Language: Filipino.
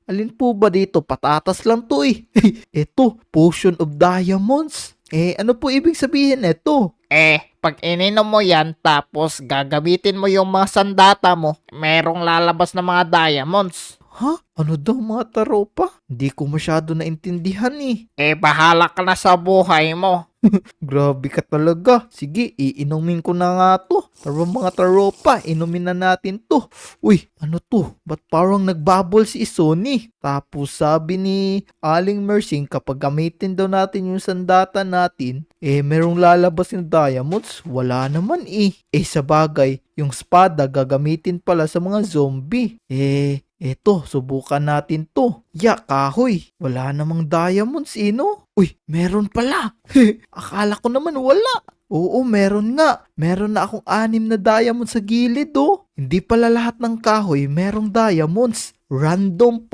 Alin po ba dito? Patatas lang to eh. Ito, Potion of Diamonds. Ano po ibig sabihin ito? Pag ininom mo yan tapos gagamitin mo yung mga sandata mo, merong lalabas na mga diamonds. Ha? Ano daw mga taropa? Hindi ko masyado naintindihan eh. Bahala ka na sa buhay mo. Grabe ka talaga. Sige, iinumin ko na nga to. Tara mga taropa, inumin na natin to. Uy, ano to? Ba't parang nagbubble si Sony? Tapos sabi ni Aling Mersing kapag gamitin daw natin yung sandata natin, merong lalabas yung diamonds. Wala naman eh. Sa bagay, yung spada gagamitin pala sa mga zombie. Eto, subukan natin to. Kahoy. Wala namang diamonds no? Uy, meron pala. Akala ko naman wala. Oo, meron nga. Meron na akong 6 na diamonds sa gilid Hindi pala lahat ng kahoy merong diamonds. Random pa.